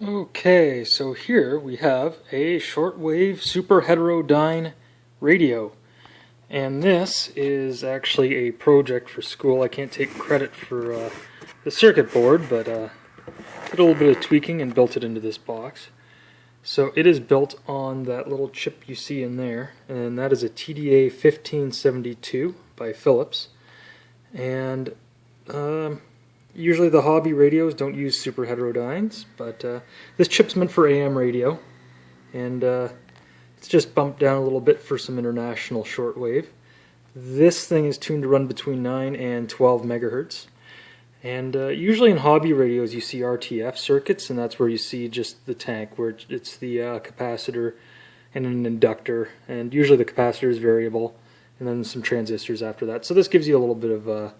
Okay, so here we have a shortwave super heterodyne radio. And this is actually a project for school. I can't take credit for the circuit board, but did a little bit of tweaking and built it into this box. So it is built on that little chip you see in there, and that is a TDA 1572 by Philips. And usually the hobby radios don't use super heterodynes, but this chip's meant for AM radio, and it's just bumped down a little bit for some international shortwave. This thing is tuned to run between 9 and 12 megahertz. And usually in hobby radios you see RTF circuits, and that's where you see just the tank, where it's the capacitor and an inductor, and usually the capacitor is variable, and then some transistors after that. So this gives you a little bit of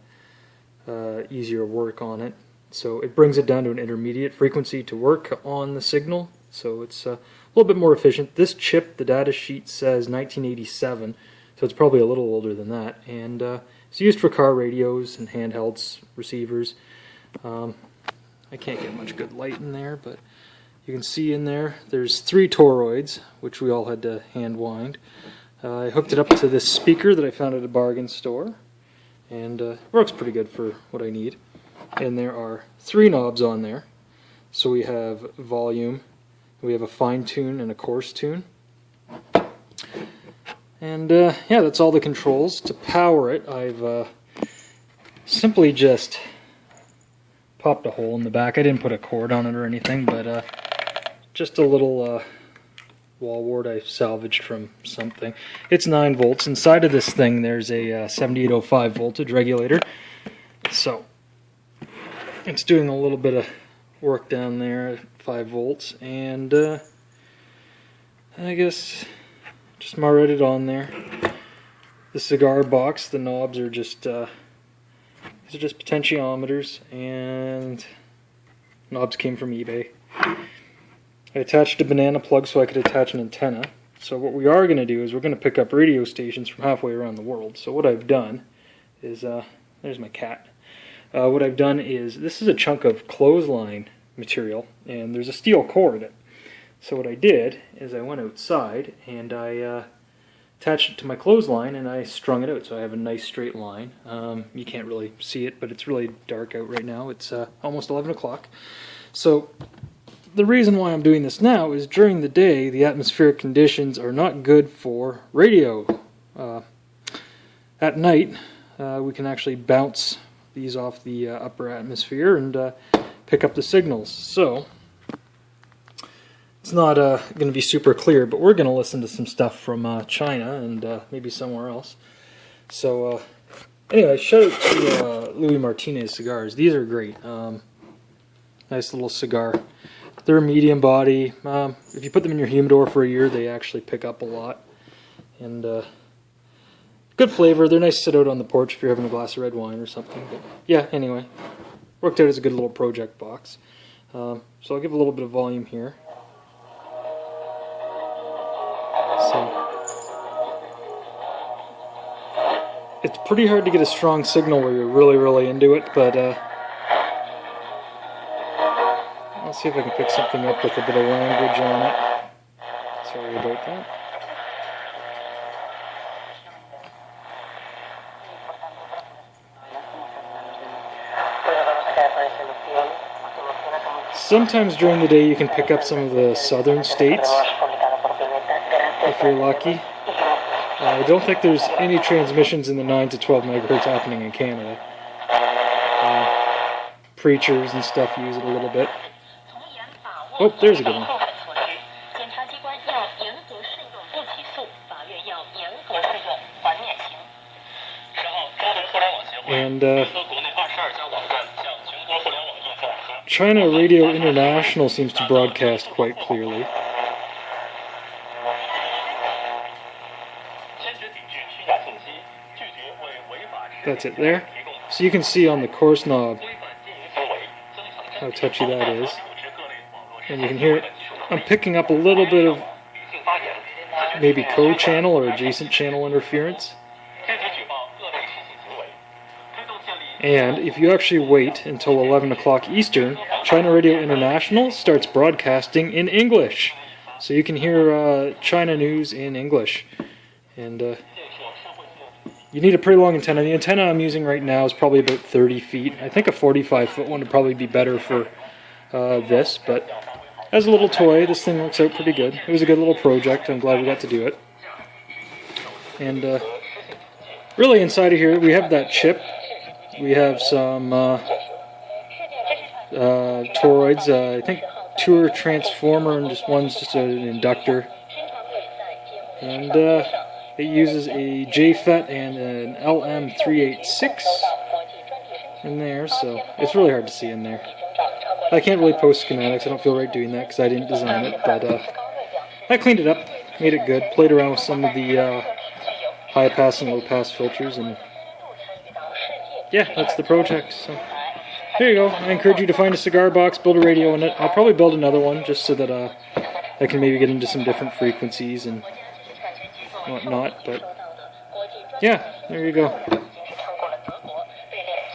easier work on it. So it brings it down to an intermediate frequency to work on the signal, so it's a little bit more efficient. This chip, the data sheet says 1987, so it's probably a little older than that, and it's used for car radios and handhelds, receivers. I can't get much good light in there, but you can see in there there's 3 toroids, which we all had to hand wind. I hooked it up to this speaker that I found at a bargain store, and it works pretty good for what I need. And there are 3 knobs on there. So we have volume, we have a fine tune and a coarse tune. And yeah, that's all the controls. To power it, I've simply just popped a hole in the back. I didn't put a cord on it or anything, but just a little wall wart I salvaged from something. It's 9 volts. Inside of this thing there's a 7805 voltage regulator. So it's doing a little bit of work down there at 5 volts, and I guess just marred it on there. The cigar box, the knobs are just these are just potentiometers, and knobs came from eBay. I attached a banana plug so I could attach an antenna. So what we are going to do is we're going to pick up radio stations from halfway around the world. So what I've done is, there's my cat. What I've done is, this is a chunk of clothesline material, and there's a steel core in it. So what I did is I went outside and I attached it to my clothesline and I strung it out so I have a nice straight line. You can't really see it, but it's really dark out right now. It's almost 11 o'clock. So the reason why I'm doing this now is during the day the atmospheric conditions are not good for radio. At night we can actually bounce these off the upper atmosphere and pick up the signals. So it's not going to be super clear, but we're going to listen to some stuff from China and maybe somewhere else. So anyway, shout out to Louis Martinez cigars. These are great. Nice little cigar. They're a medium body. If you put them in your humidor for a year, they actually pick up a lot. And good flavor. They're nice to sit out on the porch if you're having a glass of red wine or something. But yeah, anyway, worked out as a good little project box. So I'll give a little bit of volume here. It's pretty hard to get a strong signal where you're really into it, but I'll see if I can pick something up with a bit of language on it. Sorry about that. Sometimes during the day you can pick up some of the southern states, if you're lucky. I don't think there's any transmissions in the 9 to 12 megahertz happening in Canada. Preachers and stuff use it a little bit. Oh, there's a good one. And China Radio International seems to broadcast quite clearly. That's it there. So you can see on the coarse knob how touchy that is. And you can hear it. I'm picking up a little bit of maybe co-channel or adjacent channel interference. And if you actually wait until 11 o'clock Eastern, China Radio International starts broadcasting in English. So you can hear China news in English. And you need a pretty long antenna. The antenna I'm using right now is probably about 30 feet. I think a 45-foot one would probably be better for this. But as a little toy, this thing works out pretty good. It was a good little project. I'm glad we got to do it. And really inside of here, we have that chip. We have some toroids. I think two are transformer and just one's just an inductor. And it uses a JFET and an LM386 in there, so it's really hard to see in there. I can't really post schematics. I don't feel right doing that because I didn't design it, but I cleaned it up, made it good, played around with some of the high pass and low pass filters, and yeah, that's the project. So there you go. I encourage you to find a cigar box, build a radio in it. I'll probably build another one just so that I can maybe get into some different frequencies and whatnot. But yeah, there you go.